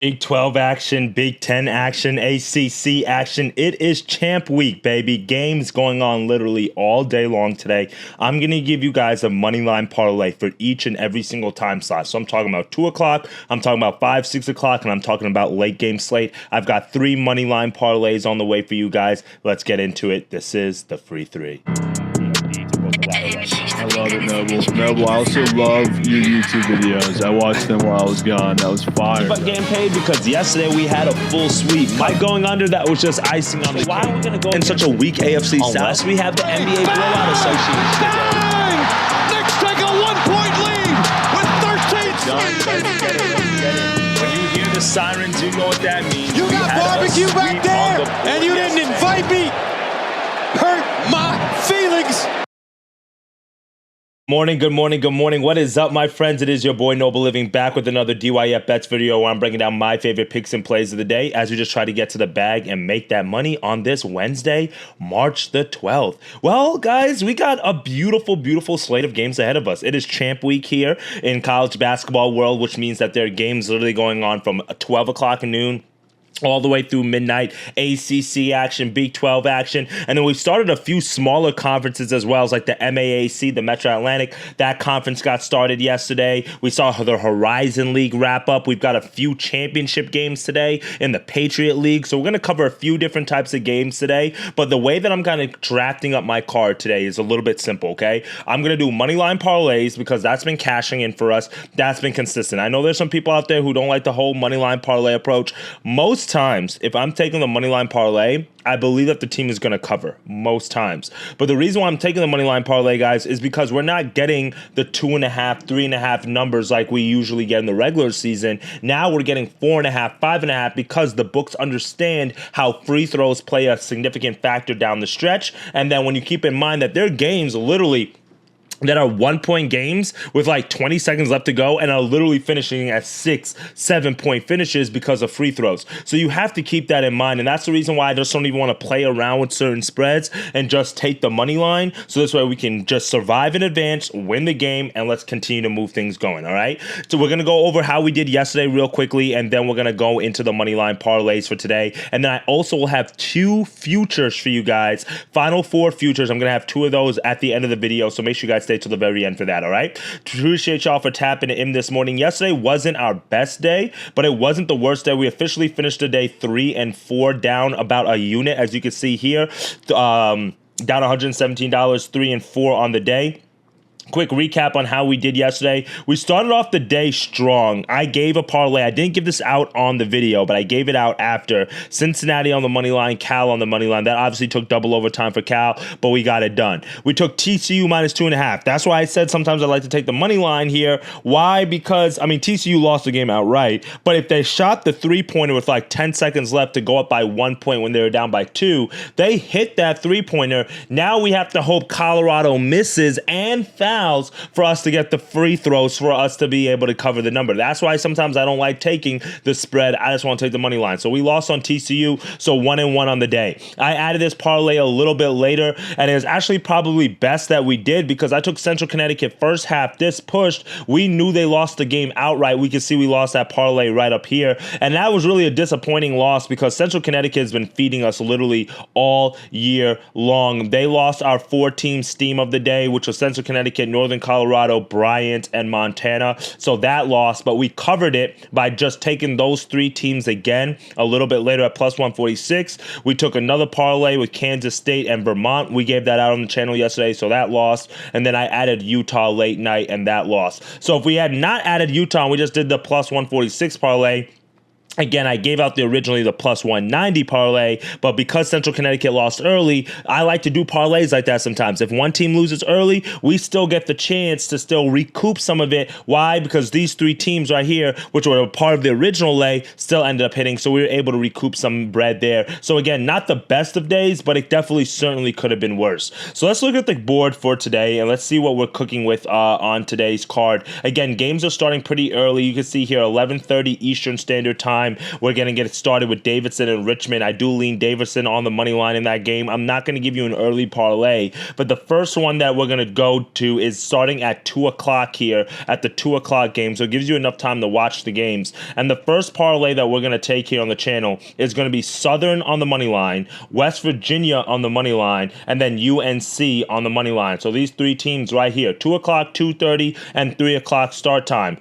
Big 12 action, Big 10 action, ACC action. It is champ week, baby. Games going on literally all day long today. I'm going to give you guys a money line parlay for each and every single time slot. So I'm talking about 2 o'clock, I'm talking about 5, 6 o'clock, and I'm talking about late game slate. I've got 3 money line parlays on the way for you guys. Let's get into it. This is the free 3. I love it, Noble. Noble, I also love your YouTube videos. I watched them while I was gone. That was fire. But getting paid because yesterday we had a full sweep. My going under, that was just icing on the cake. Why are we going to go in such a weak AFC South? Unless we have the NBA Blowout Association. Bang! Knicks take a 1-point lead with 13 seconds. When you hear the sirens, you know what that means. You got barbecue back there, and you didn't invite me. Hurt my feelings. Good morning. What is up, my friends? It is your boy Noble Living back with another DYF Bets video where I'm breaking down my favorite picks and plays of the day as we just try to get to the bag and make that money on this Wednesday, March the 12th. Well, guys, we got a beautiful slate of games ahead of us. It is champ week here in college basketball world, which means that there are games literally going on from 12 o'clock noon all the way through midnight. ACC action, Big 12 action, and then we've started a few smaller conferences as well, as like the MAAC, the Metro Atlantic. That conference got started yesterday. We saw the Horizon League wrap up. We've got a few championship games today in the Patriot League, so we're going to cover a few different types of games today. But the way that I'm kind of drafting up my card today is a little bit simple, okay? I'm going to do money line parlays because that's been cashing in for us. That's been consistent. I know there's some people out there who don't like the whole money line parlay approach. Most times, if I'm taking the money line parlay, I believe that the team is going to cover most times. But the reason why I'm taking the money line parlay, guys, is because we're not getting the 2.5, 3.5 numbers like we usually get in the regular season. Now we're getting 4.5, 5.5 because the books understand how free throws play a significant factor down the stretch. And then when you keep in mind that their games literally that are 1-point games with like 20 seconds left to go and are literally finishing at 6, 7-point finishes because of free throws. So you have to keep that in mind. And that's the reason why I just don't even want to play around with certain spreads and just take the money line. So this way we can just survive in advance, win the game, and let's continue to move things going. All right. So we're going to go over how we did yesterday real quickly, and then we're going to go into the money line parlays for today. And then I also will have 2 futures for you guys. Final 4 futures. I'm going to have 2 of those at the end of the video. So make sure you guys stay to the very end for that, all right? Appreciate y'all for tapping in this morning. Yesterday wasn't our best day, but it wasn't the worst day. We officially finished the day 3 and 4, down about a unit, as you can see here. Down $117, 3 and 4 on the day. Quick recap on how we did yesterday. We started off the day strong. I gave a parlay. I didn't give this out on the video, but I gave it out after. Cincinnati on the money line, Cal on the money line. That obviously took double overtime for Cal, but we got it done. We took TCU minus 2.5. That's why I said sometimes I like to take the money line here. Why? Because, I mean, TCU lost the game outright, but if they shot the 3-pointer with like 10 seconds left to go up by 1 point when they were down by 2, they hit that 3-pointer. Now we have to hope Colorado misses and fouls for us to get the free throws for us to be able to cover the number. That's why sometimes I don't like taking the spread. I just want to take the money line. So we lost on TCU, so 1 and 1 on the day. I added this parlay a little bit later, and it was actually probably best that we did because I took Central Connecticut first half. This pushed. We knew they lost the game outright. We could see we lost that parlay right up here, and that was really a disappointing loss because Central Connecticut has been feeding us literally all year long. They lost our 4-team steam of the day, which was Central Connecticut, Northern Colorado, Bryant, and Montana. So that lost, but we covered it by just taking those 3 teams again a little bit later at plus 146. We took another parlay with Kansas State and Vermont. We gave that out on the channel yesterday, so that lost. And then I added Utah late night, and that lost. So if we had not added Utah and we just did the plus 146 parlay, again, I gave out originally the plus 190 parlay, but because Central Connecticut lost early, I like to do parlays like that sometimes. If one team loses early, we still get the chance to still recoup some of it. Why? Because these 3 teams right here, which were a part of the original lay, still ended up hitting, so we were able to recoup some bread there. So again, not the best of days, but it definitely certainly could have been worse. So let's look at the board for today, and let's see what we're cooking with on today's card. Again, games are starting pretty early. You can see here 11:30 Eastern Standard Time. time. We're going to get it started with Davidson and Richmond. I do lean Davidson on the money line in that game. I'm not going to give you an early parlay, but the first one that we're going to go to is starting at 2 o'clock here at the 2 o'clock game. So it gives you enough time to watch the games. And the first parlay that we're going to take here on the channel is going to be Southern on the money line, West Virginia on the money line, and then UNC on the money line. So these three teams right here, 2 o'clock, 2:30, and 3 o'clock start time.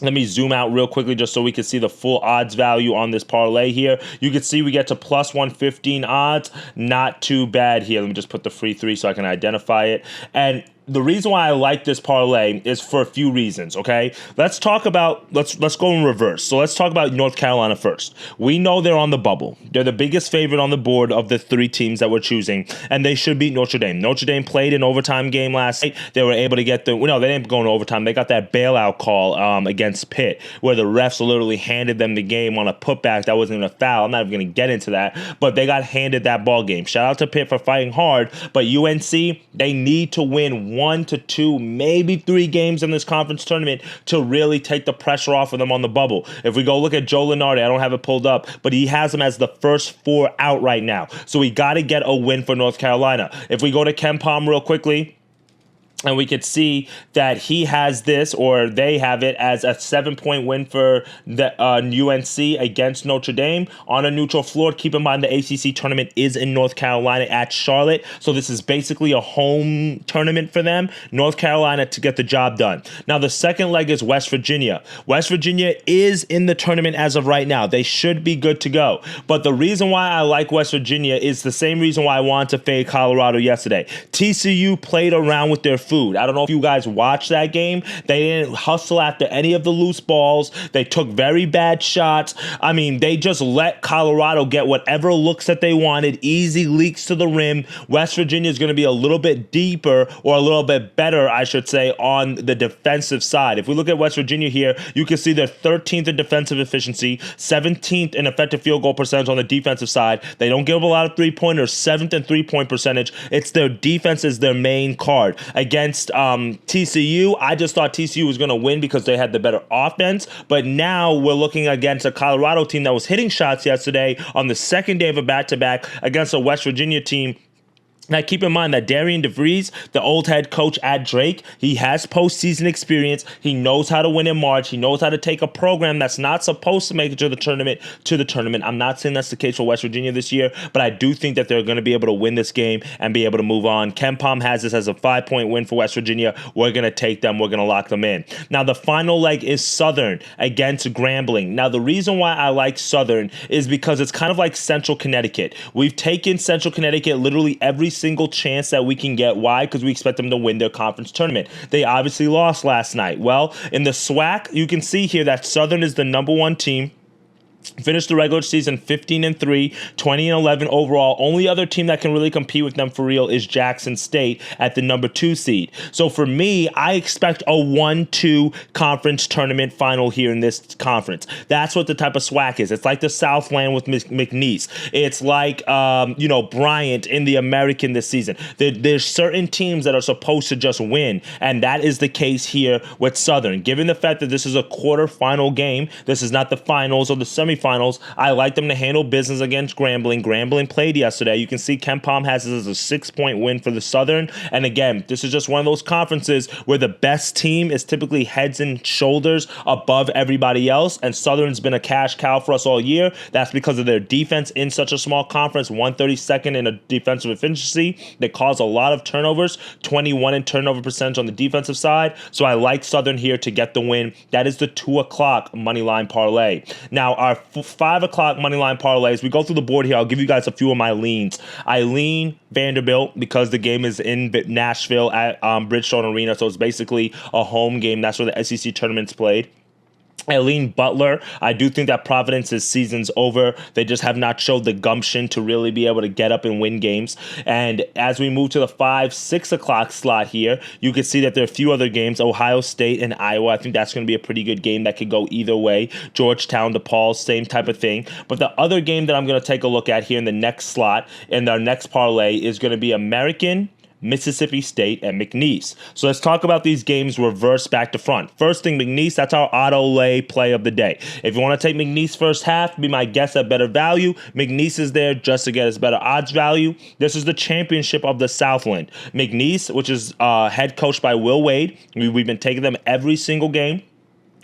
Let me zoom out real quickly just so we can see the full odds value on this parlay here. You can see we get to plus 115 odds. Not too bad here. Let me just put the free 3 so I can identify it. And the reason why I like this parlay is for a few reasons, okay? Let's go in reverse. So let's talk about North Carolina first. We know they're on the bubble. They're the biggest favorite on the board of the three teams that we're choosing, and they should beat Notre Dame. Notre Dame played an overtime game last night. They were able to get they didn't go into overtime. They got that bailout call against Pitt, where the refs literally handed them the game on a putback that wasn't even a foul. I'm not even going to get into that, but they got handed that ball game. Shout out to Pitt for fighting hard, but UNC, they need to win 1 to 2, maybe 3 games in this conference tournament to really take the pressure off of them on the bubble. If we go look at Joe Lunardi, I don't have it pulled up, but he has them as the first 4 out right now. So we got to get a win for North Carolina. If we go to Ken Pom real quickly, and we could see that he has this, or they have it, as a 7-point win for the UNC against Notre Dame on a neutral floor. Keep in mind the ACC tournament is in North Carolina at Charlotte, so this is basically a home tournament for them. North Carolina to get the job done. Now the second leg is West Virginia. West Virginia is in the tournament as of right now. They should be good to go. But the reason why I like West Virginia is the same reason why I wanted to fade Colorado yesterday. TCU played around with their food. I don't know if you guys watched that game. They didn't hustle after any of the loose balls. They took very bad shots. I mean, they just let Colorado get whatever looks that they wanted. Easy leaks to the rim. West Virginia is going to be a little bit deeper, or a little bit better, I should say, on the defensive side. If we look at West Virginia here, you can see they're 13th in defensive efficiency, 17th in effective field goal percentage on the defensive side. They don't give up a lot of three-pointers, 7th in three-point percentage. It's their defense is their main card. Against TCU, I just thought TCU was going to win because they had the better offense, but now we're looking against a Colorado team that was hitting shots yesterday on the second day of a back-to-back against a West Virginia team. Now, keep in mind that Darian DeVries, the old head coach at Drake, he has postseason experience. He knows how to win in March. He knows how to take a program that's not supposed to make it to the tournament. I'm not saying that's the case for West Virginia this year, but I do think that they're going to be able to win this game and be able to move on. Ken Pom has this as a 5-point win for West Virginia. We're going to take them. We're going to lock them in. Now, the final leg is Southern against Grambling. Now, the reason why I like Southern is because it's kind of like Central Connecticut. We've taken Central Connecticut literally every single chance that we can get. Why? Because we expect them to win their conference tournament. They obviously lost last night. Well, in the SWAC, you can see here that Southern is the number 1 team. Finished the regular season 15-3, 20-11 overall. Only other team that can really compete with them for real is Jackson State at the number 2 seed. So for me, I expect a 1-2 conference tournament final here in this conference. That's what the type of SWAC is. It's like the Southland with McNeese. It's like Bryant in the American this season. There's certain teams that are supposed to just win, and that is the case here with Southern. Given the fact that this is a quarterfinal game, this is not the finals or the semifinals, I like them to handle business against Grambling. Grambling played yesterday. You can see Ken Pom has this as a 6-point win for the Southern. And again, this is just one of those conferences where the best team is typically heads and shoulders above everybody else. And Southern's been a cash cow for us all year. That's because of their defense in such a small conference, 132nd in a defensive efficiency. They cause a lot of turnovers, 21 in turnover percentage on the defensive side. So I like Southern here to get the win. That is the 2 o'clock money line parlay. Now, our 5 o'clock money line parlays, we go through the board here. I'll give you guys a few of my leans. I lean Vanderbilt because the game is in Nashville at Bridgestone Arena, so it's basically a home game. That's where the SEC tournament's played. I lean Butler. I do think that Providence's season's over. They just have not showed the gumption to really be able to get up and win games. And as we move to the 5-6 o'clock slot here, you can see that there are a few other games. Ohio State and Iowa. I think that's going to be a pretty good game that could go either way. Georgetown, DePaul, same type of thing. But the other game that I'm going to take a look at here in the next slot, in our next parlay, is going to be American, Mississippi State, and McNeese. So let's talk about these games reverse back to front. First thing, McNeese, that's our auto lay play of the day. If you want to take McNeese first half, be my guess at better value. McNeese is there just to get us better odds value. This is the championship of the Southland. McNeese, which is head coached by Will Wade. We've been taking them every single game.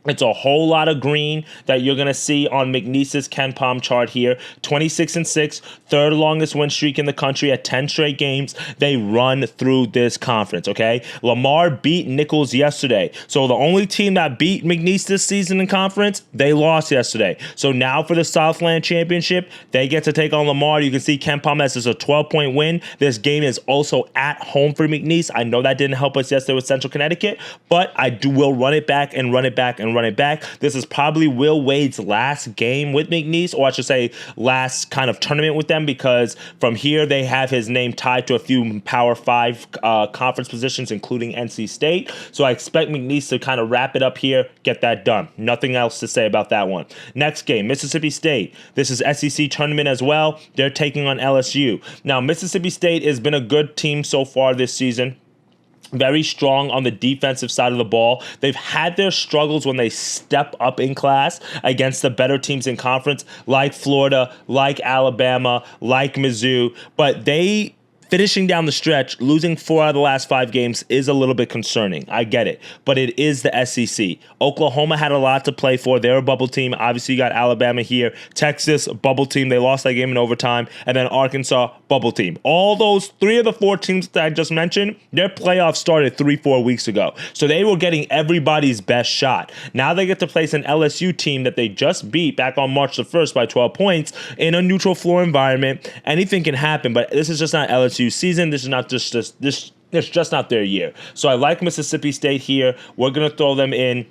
It's a whole lot of green that you're going to see on McNeese's Ken Palm chart here. 26-6, third longest win streak in the country at 10 straight games. They run through this conference, okay? Lamar beat Nichols yesterday. So the only team that beat McNeese this season in conference, they lost yesterday. So now for the Southland Championship, they get to take on Lamar. You can see Ken Palm has a 12-point win. This game is also at home for McNeese. I know that didn't help us yesterday with Central Connecticut, but I will run it back and run it back and run it back. This is probably Will Wade's last game with McNeese, or I should say last kind of tournament with them, because from here they have his name tied to a few Power 5 conference positions, including NC State. So I expect McNeese to kind of wrap it up here, get that done. Nothing else to say about that one. Next game, Mississippi State. This is SEC tournament as well. They're taking on LSU. Now, Mississippi State has been a good team so far this season. Very strong on the defensive side of the ball. They've had their struggles when they step up in class against the better teams in conference, like Florida, like Alabama, like Mizzou. But they finishing down the stretch, losing 4 out of the last 5 games is a little bit concerning. I get it. But it is the SEC. Oklahoma had a lot to play for. They're a bubble team. Obviously, you got Alabama here. Texas, bubble team. They lost that game in overtime. And then Arkansas, bubble team. All those 3 of the 4 teams that I just mentioned, their playoffs started 3-4 weeks ago. So they were getting everybody's best shot. Now they get to place an LSU team that they just beat back on March the 1st by 12 points in a neutral floor environment. Anything can happen, but this is just not LSU season. This is not just this. It's just not their year. So I like Mississippi State here. We're gonna throw them in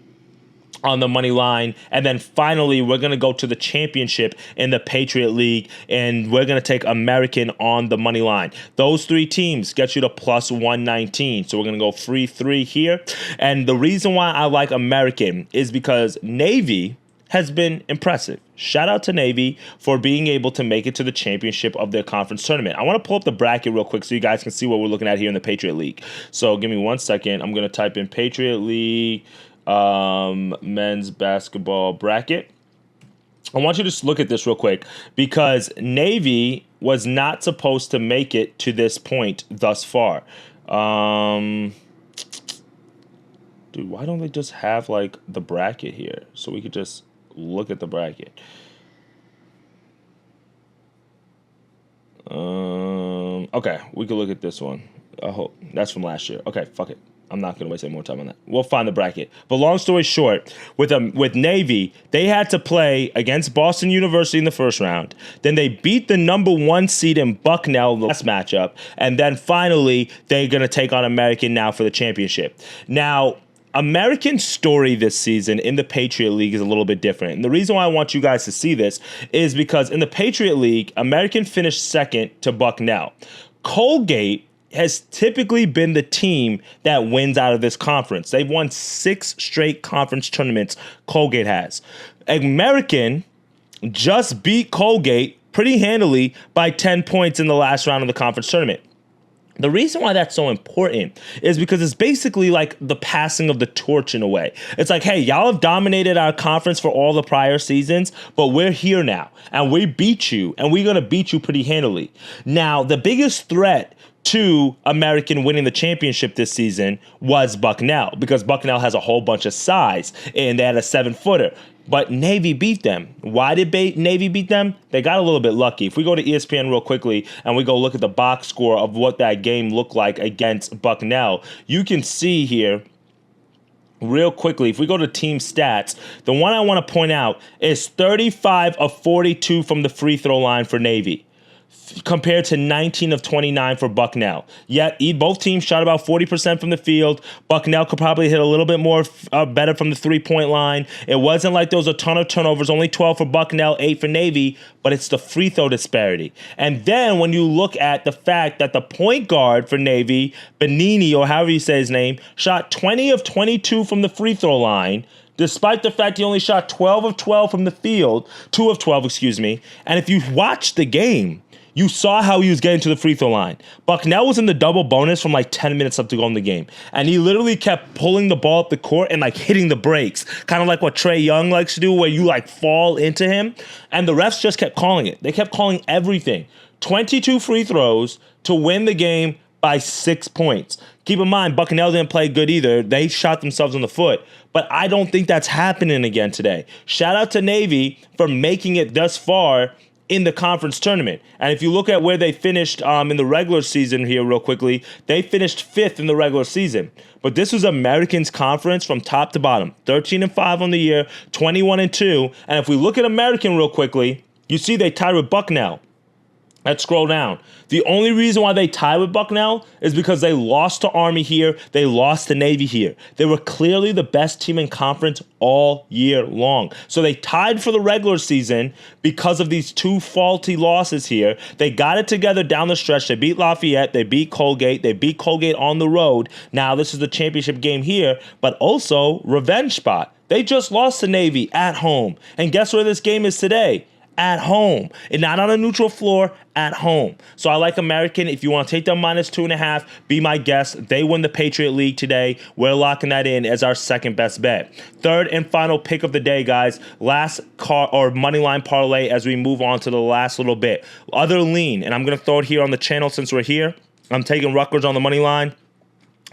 on the money line, and then finally we're gonna go to the championship in the Patriot League, and we're gonna take American on the money line. Those 3 teams get you to plus 119. So we're gonna go free 3 here. And the reason why I like American is because Navy has been impressive. Shout out to Navy for being able to make it to the championship of their conference tournament. I want to pull up the bracket real quick so you guys can see what we're looking at here in the Patriot League. So give me 1 second. I'm going to type in Patriot League men's basketball bracket. I want you to just look at this real quick, because Navy was not supposed to make it to this point thus far. Dude, why don't they just have like the bracket here so we could just look at the bracket? Okay, we can look at this one. I hope that's from last year. Okay, fuck it. I'm not going to waste any more time on that. We'll find the bracket. But long story short, with Navy, they had to play against Boston University in the first round. Then they beat the number 1 seed in Bucknell the last matchup. And then finally, they're going to take on American now for the championship. Now, American's story this season in the Patriot League is a little bit different. And the reason why I want you guys to see this is because in the Patriot League, American finished second to Bucknell. Colgate has typically been the team that wins out of this conference. They've won 6 straight conference tournaments, Colgate has. American just beat Colgate pretty handily by 10 points in the last round of the conference tournament. The reason why that's so important is because it's basically like the passing of the torch in a way. It's like, hey, y'all have dominated our conference for all the prior seasons, but we're here now, and we beat you, and we're going to beat you pretty handily. Now, the biggest threat to American winning the championship this season was Bucknell, because Bucknell has a whole bunch of size, and they had a 7-footer. But Navy beat them. Why did Navy beat them? They got a little bit lucky. If we go to ESPN real quickly and we go look at the box score of what that game looked like against Bucknell, you can see here real quickly, if we go to team stats, the one I want to point out is 35 of 42 from the free throw line for Navy, compared to 19 of 29 for Bucknell. Yet both teams shot about 40% from the field. Bucknell could probably hit a little bit more better from the 3-point line. It wasn't like there was a ton of turnovers, only 12 for Bucknell, 8 for Navy, but it's the free throw disparity. And then when you look at the fact that the point guard for Navy, Benini, or however you say his name, shot 20 of 22 from the free throw line, despite the fact he only shot 12 of 12 from the field, 2 of 12, excuse me. And if you watch the game, You saw how he was getting to the free throw line. Bucknell was in the double bonus from like 10 minutes left to go in the game. And he literally kept pulling the ball up the court and like hitting the brakes. Kind of like what Trae Young likes to do, where you like fall into him. And the refs just kept calling it. They kept calling everything. 22 free throws to win the game by 6 points. Keep in mind, Bucknell didn't play good either. They shot themselves in the foot. But I don't think that's happening again today. Shout out to Navy for making it thus far in the conference tournament. And if you look at where they finished in the regular season here real quickly, they finished 5th in the regular season. But this was Americans Conference from top to bottom. 13-5 on the year, 21-2. And if we look at American real quickly, you see they tied with Bucknell. Let's scroll down. The only reason why they tied with Bucknell is because they lost to Army here. They lost to Navy here. They were clearly the best team in conference all year long. So they tied for the regular season because of these 2 faulty losses here. They got it together down the stretch. They beat Lafayette. They beat Colgate. They beat Colgate on the road. Now this is the championship game here, but also revenge spot. They just lost to Navy at home. And guess where this game is today? At home, and not on a neutral floor, at home. So I like American. If you want to take them -2.5, be my guest. They win the Patriot League today. We're locking that in as our second best bet. Third and final pick of the day, guys. Last money line parlay as we move on to the last little bit. Other lean, and I'm going to throw it here on the channel since we're here. I'm taking Rutgers on the money line.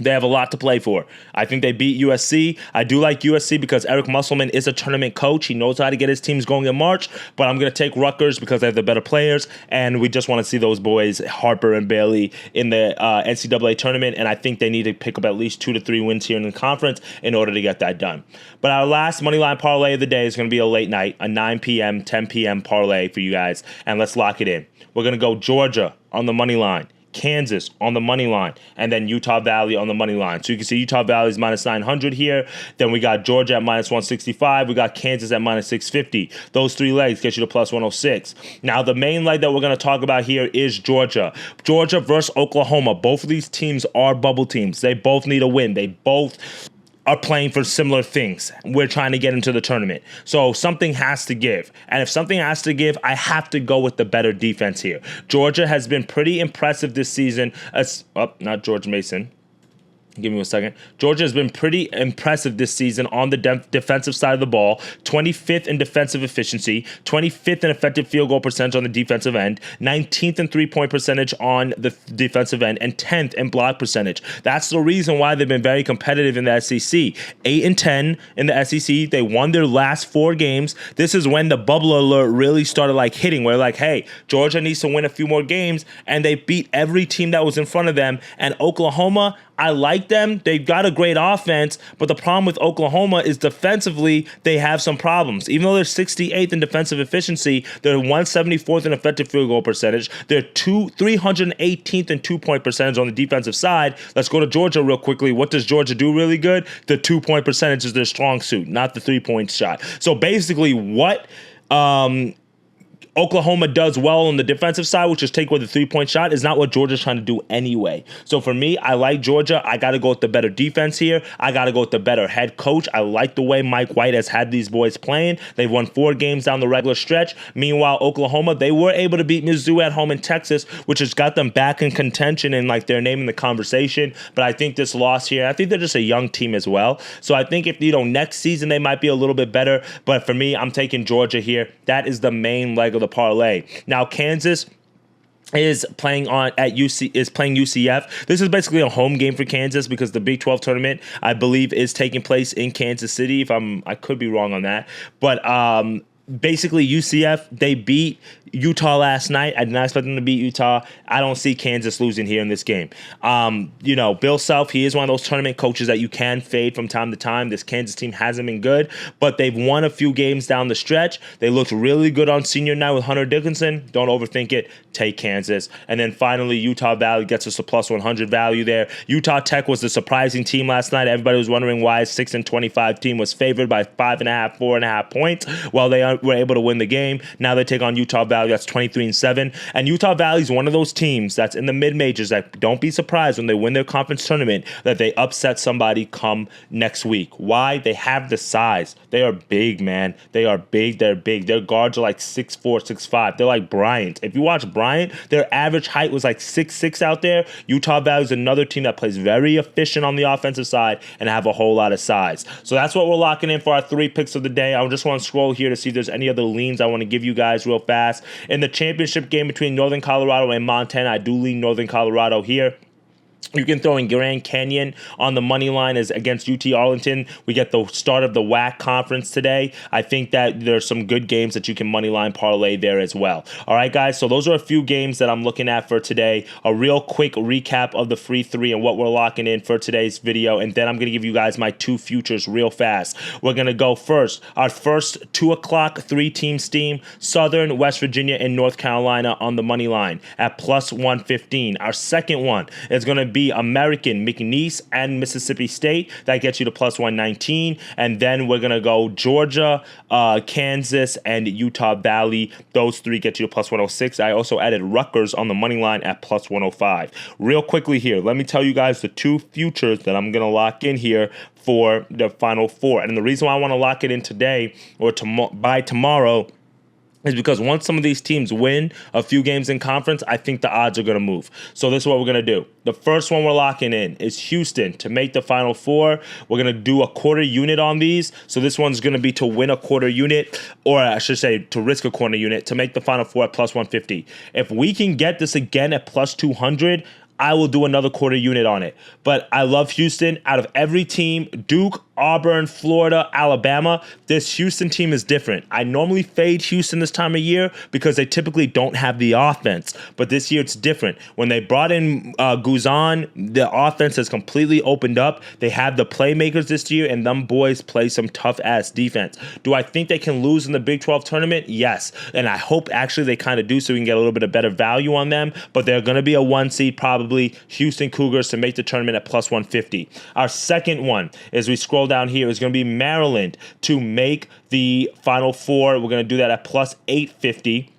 They have a lot to play for. I think they beat USC. I do like USC because Eric Musselman is a tournament coach. He knows how to get his teams going in March, but I'm going to take Rutgers because they have the better players, and we just want to see those boys, Harper and Bailey, in the NCAA tournament, and I think they need to pick up at least 2 to 3 wins here in the conference in order to get that done. But our last moneyline parlay of the day is going to be a late night, a 9 p.m., 10 p.m. parlay for you guys, and let's lock it in. We're going to go Georgia on the money line, Kansas on the money line, and then Utah Valley on the money line. So you can see Utah Valley is -900 here. Then we got Georgia at -165. We got Kansas at -650. Those 3 legs get you to +106. Now the main leg that we're going to talk about here is Georgia. Georgia versus Oklahoma. Both of these teams are bubble teams. They both need a win. They both are playing for similar things. We're trying to get into the tournament. So something has to give. And if something has to give, I have to go with the better defense here. Georgia has been pretty impressive this season. Not George Mason. Give me a second. Georgia has been pretty impressive this season on the defensive side of the ball. 25th in defensive efficiency, 25th in effective field goal percentage on the defensive end, 19th in three-point percentage on the defensive end, and 10th in block percentage. That's the reason why they've been very competitive in the SEC. 8-10 in the SEC. They won their last 4 games. This is when the bubble alert really started like hitting, where like, hey, Georgia needs to win a few more games, and they beat every team that was in front of them. And Oklahoma, I like them. They've got a great offense, but the problem with Oklahoma is defensively, they have some problems. Even though they're 68th in defensive efficiency, they're 174th in effective field goal percentage. They're 318th in two-point percentage on the defensive side. Let's go to Georgia real quickly. What does Georgia do really good? The 2-point percentage is their strong suit, not the 3-point shot. So basically what Oklahoma does well on the defensive side, which is take away the 3-point shot, is not what Georgia's trying to do anyway. So for me, I like Georgia. I got to go with the better defense here. I got to go with the better head coach. I like the way Mike White has had these boys playing. They've won 4 games down the regular stretch. Meanwhile, Oklahoma, they were able to beat Mizzou at home in Texas, which has got them back in contention and like their name in the conversation. But I think this loss here, I think they're just a young team as well. So I think if, next season they might be a little bit better. But for me, I'm taking Georgia here. That is the main leg of the parlay. Now Kansas is playing UCF. This is basically a home game for Kansas because the Big 12 tournament, I believe, is taking place in Kansas City. I could be wrong on that, but basically UCF, they beat Utah last night. I did not expect them to beat Utah. I don't see Kansas losing here in this game. Bill Self, he is one of those tournament coaches that you can fade from time to time. This Kansas team hasn't been good, but they've won a few games down the stretch. They looked really good on senior night with Hunter Dickinson. Don't overthink it. Take Kansas. And then finally, Utah Valley gets us a +100 value there. Utah Tech was the surprising team last night. Everybody was wondering why a 6-25 team was favored by 5.5, 4.5 points. Well, they were able to win the game. Now they take on Utah Valley. That's 23-7. And Utah Valley is one of those teams that's in the mid-majors that don't be surprised when they win their conference tournament that they upset somebody come next week. Why? They have the size. They are big, man. They are big. They're big. Their guards are like 6'4", 6'5". They're like Bryant. If you watch Bryant, their average height was like 6'6" out there. Utah Valley is another team that plays very efficient on the offensive side and have a whole lot of size. So that's what we're locking in for our 3 picks of the day. I just want to scroll here to see if there's any other leans I want to give you guys real fast. In the championship game between Northern Colorado and Montana, I do lean Northern Colorado here. You can throw in Grand Canyon on the money line as against UT Arlington. We get the start of the WAC conference today. I think that there's some good games that you can money line parlay there as well. All right, guys. So those are a few games that I'm looking at for today. A real quick recap of the free 3 and what we're locking in for today's video. And then I'm going to give you guys my 2 futures real fast. We're going to go first. Our first 2 o'clock 3-team steam, Southern, West Virginia, and North Carolina on the money line at plus 115. Our second one is going to be American, McNeese, and Mississippi State. That gets you to plus 119. And then we're going to go Georgia, Kansas, and Utah Valley. Those 3 get you to plus 106. I also added Rutgers on the money line at plus 105. Real quickly here, let me tell you guys the 2 futures that I'm going to lock in here for the Final Four. And the reason why I want to lock it in today or by tomorrow is because once some of these teams win a few games in conference, I think the odds are going to move. So this is what we're going to do. The first one we're locking in is Houston to make the Final Four. We're going to do a quarter unit on these. So this one's going to be to win a quarter unit, or I should say to risk a quarter unit to make the Final Four at plus 150. If we can get this again at plus 200, I will do another quarter unit on it. But I love Houston. Out of every team, Duke, Auburn, Florida, Alabama, this Houston team is different. I normally fade Houston this time of year because they typically don't have the offense. But this year it's different. When they brought in Guzan, the offense has completely opened up. They have the playmakers this year, and them boys play some tough-ass defense. Do I think they can lose in the Big 12 tournament? Yes. And I hope actually they kind of do so we can get a little bit of better value on them. But they're going to be a 1 seed probably. Houston Cougars to make the tournament at plus 150. Our second one, as we scroll down here, is going to be Maryland to make the Final Four. We're going to do that at plus 850.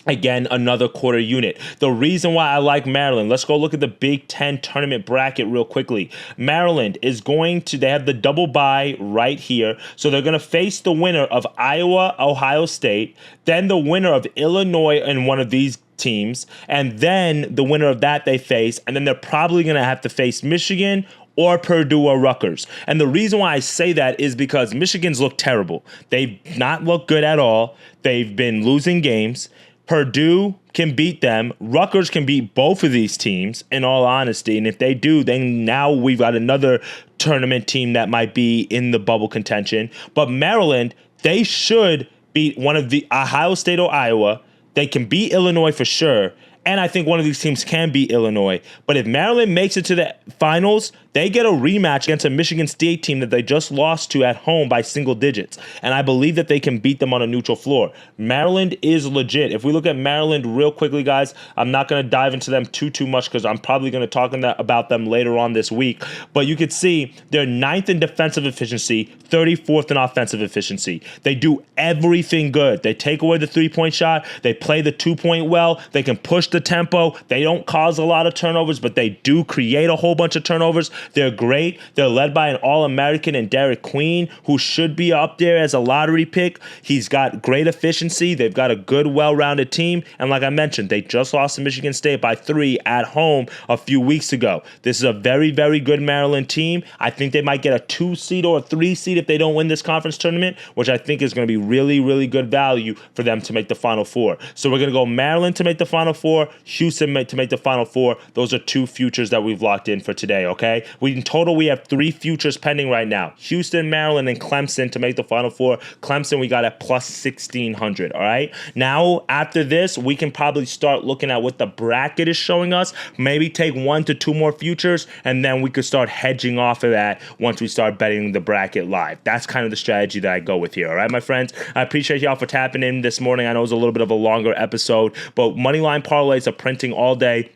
Again, another quarter unit. The reason why I like Maryland, let's go look at the Big Ten tournament bracket real quickly. Maryland is they have the double bye right here. So they're going to face the winner of Iowa, Ohio State, then the winner of Illinois and one of these teams, and then the winner of that they face, and then they're probably going to have to face Michigan or Purdue or Rutgers. And the reason why I say that is because Michigan's look terrible. They've not looked good at all. They've been losing games. Purdue can beat them. Rutgers can beat both of these teams, in all honesty. And if they do, then now we've got another tournament team that might be in the bubble contention. But Maryland, they should beat one of the Ohio State or Iowa. They can beat Illinois for sure. And I think one of these teams can beat Illinois. But if Maryland makes it to the finals, they get a rematch against a Michigan State team that they just lost to at home by single digits. And I believe that they can beat them on a neutral floor. Maryland is legit. If we look at Maryland real quickly, guys, I'm not going to dive into them too much because I'm probably going to talk about them later on this week. But you could see they're 9th in defensive efficiency, 34th in offensive efficiency. They do everything good. They take away the 3-point shot. They play the 2-point well. They can push the tempo. They don't cause a lot of turnovers, but they do create a whole bunch of turnovers. They're great. They're led by an All-American and Derek Queen, who should be up there as a lottery pick. He's got great efficiency. They've got a good, well-rounded team. And like I mentioned, they just lost to Michigan State by 3 at home a few weeks ago. This is a very, very good Maryland team. I think they might get a 2 seed or a 3 seed if they don't win this conference tournament, which I think is going to be really, really good value for them to make the Final Four. So we're going to go Maryland to make the Final Four, Houston to make the Final Four. Those are 2 futures that we've locked in for today, okay? In total, we have 3 futures pending right now. Houston, Maryland, and Clemson to make the Final Four. Clemson we got at plus 1,600, all right? Now, after this, we can probably start looking at what the bracket is showing us. Maybe take 1 to 2 more futures, and then we could start hedging off of that once we start betting the bracket live. That's kind of the strategy that I go with here, all right, my friends? I appreciate y'all for tapping in this morning. I know it was a little bit of a longer episode, but Moneyline Parlays are printing all day.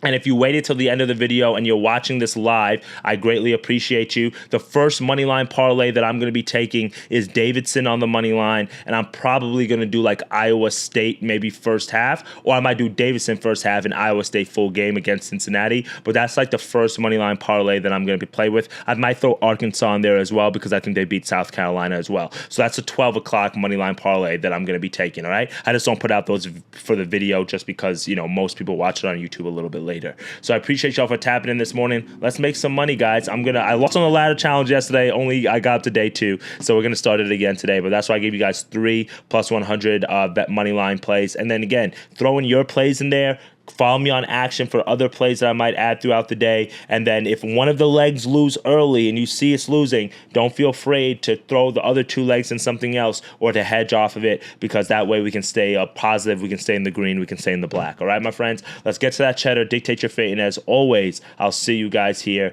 And if you waited till the end of the video and you're watching this live, I greatly appreciate you. The first money line parlay that I'm going to be taking is Davidson on the money line, and I'm probably going to do like Iowa State maybe first half, or I might do Davidson first half and Iowa State full game against Cincinnati. But that's like the first money line parlay that I'm going to be play with. I might throw Arkansas in there as well because I think they beat South Carolina as well. So that's a 12 o'clock money line parlay that I'm going to be taking, all right? I just don't put out those for the video just because, you know, most people watch it on YouTube a little bit later. So I appreciate y'all for tapping in this morning. Let's make some money, guys. I lost on the ladder challenge yesterday. I got up to day 2, so we're gonna start it again today. But that's why I gave you guys 3 plus 100 bet money line plays, and then again, throw in your plays in there. Follow me on Action for other plays that I might add throughout the day. And then if one of the legs lose early and you see it's losing, don't feel afraid to throw the other 2 legs in something else or to hedge off of it, because that way we can stay positive, we can stay in the green, we can stay in the black. All right, my friends, let's get to that cheddar, dictate your fate. And as always, I'll see you guys here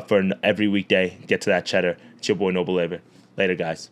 for every weekday. Get to that cheddar. It's your boy Noble Later. Later, guys.